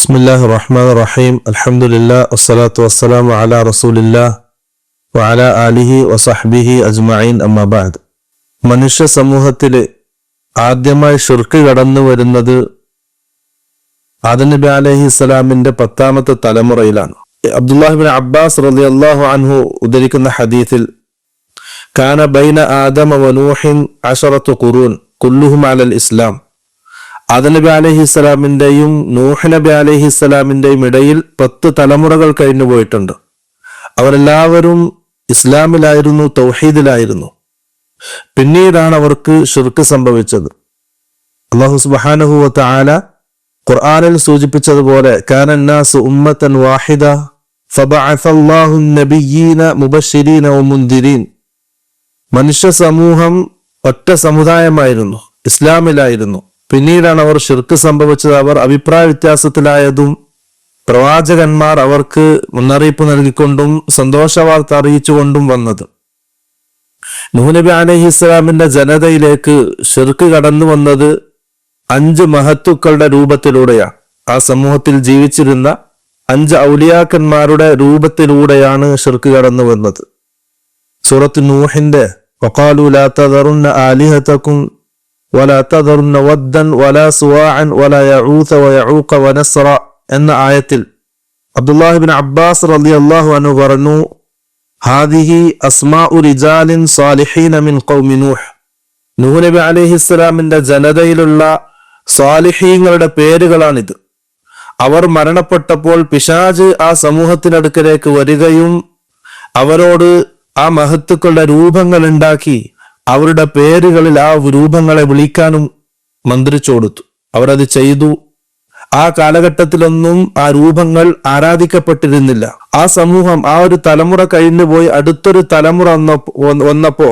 ബിസ്മില്ലാഹിർ റഹ്മാനിർ റഹീം അൽഹംദുലില്ലാഹ് വസ്സലാത്തു വസ്സലാമു അലാ റസൂലില്ലാഹ് വഅലാ ആലിഹി വസഹ്ബിഹി അജ്മഈൻ അമ്മാ ബഅദ്. മനുഷ്യ സമൂഹത്തിൽ ആദ്യമായി ശിർക്ക് കടന്നു വരുന്നത് ആദം നബി അലൈഹിസ്സലാമിന്റെ 10ാമത്തെ തലമുറയിലാണ്. അബ്ദുല്ലാഹ് ഇബ്നു അബ്ബാസ് റളിയല്ലാഹു അൻഹു ഉദ്ധരിക്കുന്ന ഹദീസിൽ കാന ബൈന ആദമ വ നൂഹിൻ 10 ഖുറൂൻ കുല്ലുഹും അലൽ ഇസ്ലാം. ആദം നബി അലൈഹിസ്സലാമിന്റെയും നൂഹ് നബി അലൈഹിസ്സലാമിന്റെയും ഇടയിൽ 10 തലമുറകൾ കഴിഞ്ഞു പോയിട്ടുണ്ട്. അവരെല്ലാവരും ഇസ്ലാമിലായിരുന്നു, തൗഹീദിലായിരുന്നു. പിന്നീടാണ് അവർക്ക് ശിർക്ക് സംഭവിച്ചത്. അല്ലാഹു സുബ്ഹാനഹു വ തആല ഖുർആനിൽ സൂചിപ്പിച്ചതുപോലെ കാനന്നാസു ഉമ്മത്തൻ വാഹിദ ഫബഅസല്ലാഹു നബിയ്യീന മുബശ്ശിരീന വമുൻദിരീൻ. മനുഷ്യ സമൂഹം ഒറ്റ സമുദായമായിരുന്നു, ഇസ്ലാമിലായിരുന്നു. പിന്നീടാണ് അവർ ശിർക്ക് സംഭവിച്ചത്. അവർ അഭിപ്രായ വ്യത്യാസത്തിലായതും പ്രവാചകന്മാർ അവർക്ക് മുന്നറിയിപ്പ് നൽകിക്കൊണ്ടും സന്തോഷവാർത്ത അറിയിച്ചുകൊണ്ടും വന്നത്. നൂഹ് നബി അലൈഹിസ്സലാമിന്റെ ജനതയിലേക്ക് ശിർക്ക് കടന്നു വന്നത് 5 മഹത്തുക്കളുടെ രൂപത്തിലൂടെയാണ്. ആ സമൂഹത്തിൽ ജീവിച്ചിരുന്ന 5 ഔലിയാക്കന്മാരുടെ രൂപത്തിലൂടെയാണ് ശിർക്ക് കടന്നു വന്നത്. സൂറത്ത് നൂഹിന്റെ വഖാലു ലാ തദറുന്ന ആലിഹതകും വലാ തദറുന്ന വദ്ദൻ വലാ സുവാഅൻ വലാ യഊസ വയഊഖ വനസ്റ എന്ന ആയത്തിൽ അബ്ദുല്ലാഹ് ഇബ്നു അബ്ബാസ് റളിയല്ലാഹു അൻഹു പറഞ്ഞു, ഹാദിഹി അസ്മാഉ റിജാലിൻ സാലിഹീന മിൻ ഖൗമി നൂഹ്. നൂഹ് നബി അലൈഹിസ്സലാമിന്റെ ജനതയിലുള്ള സാലിഹീങ്ങളുടെ പേരുകളാണിത്. അവർ മരണപ്പെട്ടപ്പോൾ പിശാച് ആ സമൂഹത്തിനടുക്കലേക്ക് വരികയും അവരോട് ആ മഹത്തുക്കളുടെ രൂപങ്ങൾ ഉണ്ടാക്കി അവരുടെ പേരുകളിൽ ആ രൂപങ്ങളെ വിളിക്കാനും മന്ത്രിച്ചു കൊടുത്തു. അവരത് ചെയ്തു. ആ കാലഘട്ടത്തിലൊന്നും ആ രൂപങ്ങൾ ആരാധിക്കപ്പെട്ടിരുന്നില്ല. ആ സമൂഹം, ആ ഒരു തലമുറ കഴിഞ്ഞുപോയി അടുത്തൊരു തലമുറ വന്നപ്പോ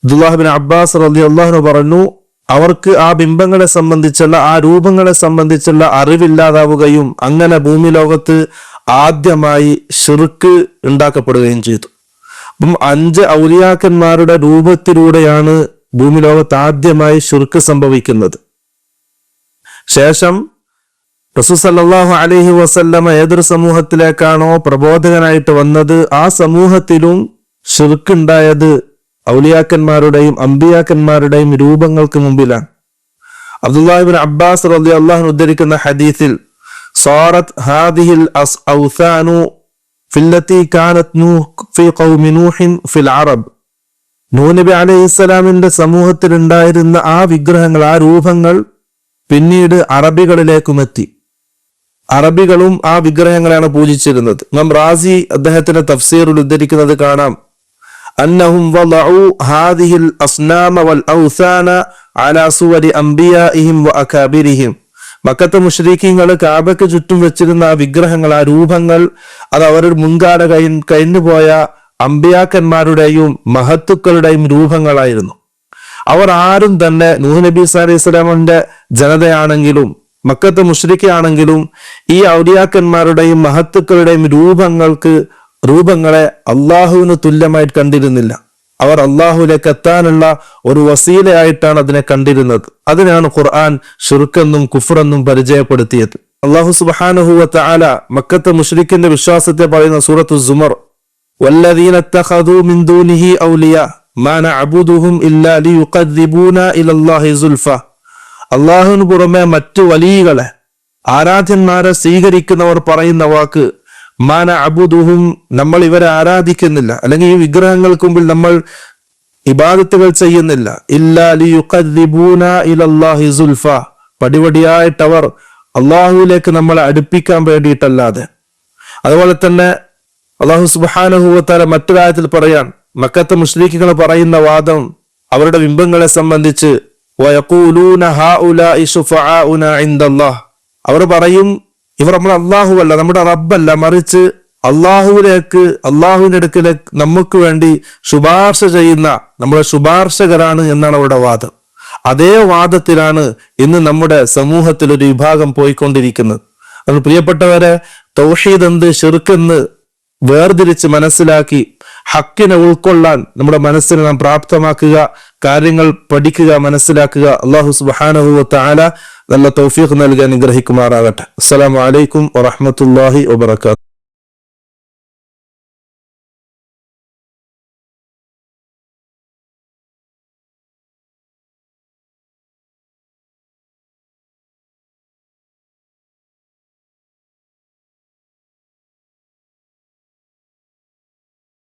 അബ്ദുല്ലാഹ് ഇബ്നു അബ്ബാസ് റളിയല്ലാഹു അൻഹു പറഞ്ഞു, അവർക്ക് ആ ബിംബങ്ങളെ സംബന്ധിച്ചുള്ള, ആ രൂപങ്ങളെ സംബന്ധിച്ചുള്ള അറിവില്ലാതാവുകയും അങ്ങനെ ഭൂമി ലോകത്ത് ആദ്യമായി ശിർക്ക് ഉണ്ടാക്കപ്പെടുകയും ചെയ്തു. അപ്പം 5 ഔലിയാക്കന്മാരുടെ രൂപത്തിലൂടെയാണ് ഭൂമി ലോകത്ത് ആദ്യമായി ശിർക്ക് സംഭവിക്കുന്നത്. ശേഷം റസൂൽ സല്ലല്ലാഹു അലൈഹി വസല്ലമ ഏതൊരു സമൂഹത്തിലേക്കാണോ പ്രബോധകനായിട്ട് വന്നത്, ആ സമൂഹത്തിലും ശിർക്ക് ഉണ്ടായത് ഔലിയാക്കന്മാരുടെയും അമ്പിയാക്കന്മാരുടെയും രൂപങ്ങൾക്ക് മുമ്പിലാണ്. അബ്ദുല്ലാഹ് ഇബ്നു അബ്ബാസ് റളിയല്ലാഹു അൻഹു ഉദ്ധരിക്കുന്ന ഹദീസിൽ സാറത്ത് ഹാദിഹിൽ ഔസാനു ഫില്ലത്തി കാനത് നൂഹ് ഫി ഖൗമി നൂഹിൻ ഫിൽ അറബ്. നൂഹ് നബി അലൈഹിസ്സലാമിന്റെ സമൂഹത്തിൽ ഉണ്ടായിരുന്ന ആ വിഗ്രഹങ്ങൾ, ആ രൂപങ്ങൾ പിന്നീട് അറബികളിലേക്കും എത്തി. അറബികളും ആ വിഗ്രഹങ്ങളാണ് പൂജിച്ചിരുന്നത്. ഇമാം റാസി അദ്ദേഹത്തിന്റെ തഫ്സീറിൽ ഉദ്ധരിക്കുന്നത് കാണാം, അന്നഹും വളഉ ഹാദിഹിൽ അസ്നാമ വൽ ഔസാന അലാ സുവരി അംബിയാഇഹിം വ അകാബിരിഹിം. മക്കത്തെ മുശ്രിക്കീങ്ങൾ കാബയ്ക്ക് ചുറ്റും വെച്ചിരുന്ന ആ വിഗ്രഹങ്ങൾ, ആ രൂപങ്ങൾ, അത് അവരുടെ മുൻകാല കഴിഞ്ഞുപോയ അമ്പിയാക്കന്മാരുടെയും മഹത്തുക്കളുടെയും രൂപങ്ങളായിരുന്നു. അവർ ആരും തന്നെ നൂഹ് നബി അലൈഹി സ്വലാമിന്റെ ജനതയാണെങ്കിലും മക്കത്തെ മുശ്രിക്കാണെങ്കിലും ഈ ഔലിയാക്കന്മാരുടെയും മഹത്തുക്കളുടെയും രൂപങ്ങളെ അള്ളാഹുവിന് തുല്യമായിട്ട് കണ്ടിരുന്നില്ല. അവർ അള്ളാഹുവിലേക്ക് എത്താനുള്ള ഒരു വസീലയായിട്ടാണ് അതിനെ കണ്ടിരുന്നത്. അതിനാണ് ഖുർആൻ ശിർക്കെന്നും കുഫ്റെന്നും പരിചയപ്പെടുത്തിയത്. അള്ളാഹു സുബ്ഹാനഹു വ തആല മക്കത്തെ മുശ്രിക്കിന്റെ വിശ്വാസത്തെ പറയുന്ന സൂറത്തു സുമർ, വല്ലദീന ഇത്തഖദൂ മിൻ ദൂനിഹി ഔലിയാ മാ നഅബുദുഹും ഇല്ലാ ലിയുഖർരിബൂനാ ഇലല്ലാഹി സുൽഫ. അള്ളാഹുവിന് പുറമെ മറ്റു വലിയകളെ, ആരാധ്യന്മാരെ സ്വീകരിക്കുന്നവർ പറയുന്ന വാക്ക് മാന അബുദുഹും, നമ്മൾ ഇവരെ ആരാധിക്കുന്നില്ല, അല്ലെങ്കിൽ ഈ വിഗ്രഹങ്ങൾക്ക് മുമ്പിൽ നമ്മൾ ഇബാദത്തുകൾ ചെയ്യുന്നില്ല, ഇല്ലാ ലിയുഖർരിബൂനാ ഇലല്ലാഹി സുൽഫ, പടിപടിയായിട്ട് അവർ അള്ളാഹുവിലേക്ക് നമ്മളെ അടുപ്പിക്കാൻ വേണ്ടിയിട്ടല്ലാതെ. അതുപോലെ തന്നെ അള്ളാഹു സുബ്ഹാനഹു വ തആല മറ്റൊരായത്തിൽ പറയാൻ, മക്കത്തെ മുശ്രിക്കുകൾ പറയുന്ന വാദം അവരുടെ ബിംബങ്ങളെ സംബന്ധിച്ച്, വയഖൂലൂന ഹൗലാഇ ശുഫആഉനാ ഇൻദല്ലാഹ്, അവർ പറയും ഇവർ നമ്മുടെ അള്ളാഹു അല്ല, നമ്മുടെ റബ്ബല്ല, മറിച്ച് അള്ളാഹുവിന്റെ അടുക്കലേക്ക് നമുക്ക് വേണ്ടി ശുപാർശ ചെയ്യുന്ന നമ്മുടെ ശുപാർശകരാണ് എന്നാണ് അവരുടെ വാദം. അതേ വാദത്തിലാണ് ഇന്ന് നമ്മുടെ സമൂഹത്തിൽ ഒരു വിഭാഗം പോയിക്കൊണ്ടിരിക്കുന്നത്. അത് പ്രിയപ്പെട്ടവരെ, തൗഹീദ് എന്ത്, ശിർക്ക് എന്ന് വേർതിരിച്ച് മനസ്സിലാക്കി ഹക്കിനെ ഉൾക്കൊള്ളാൻ നമ്മുടെ മനസ്സിനെ നാം പ്രാപ്തമാക്കുക, കാര്യങ്ങൾ പഠിക്കുക, മനസ്സിലാക്കുക. അല്ലാഹു സുബ്ഹാനഹു വ തആല നല്ല തൗഫീഖ് നൽകി അനുഗ്രഹിക്കുമാറാകട്ടെ. അസ്സലാമു അലൈക്കും വറഹ്മത്തുള്ളാഹി വബറകാതുഹു.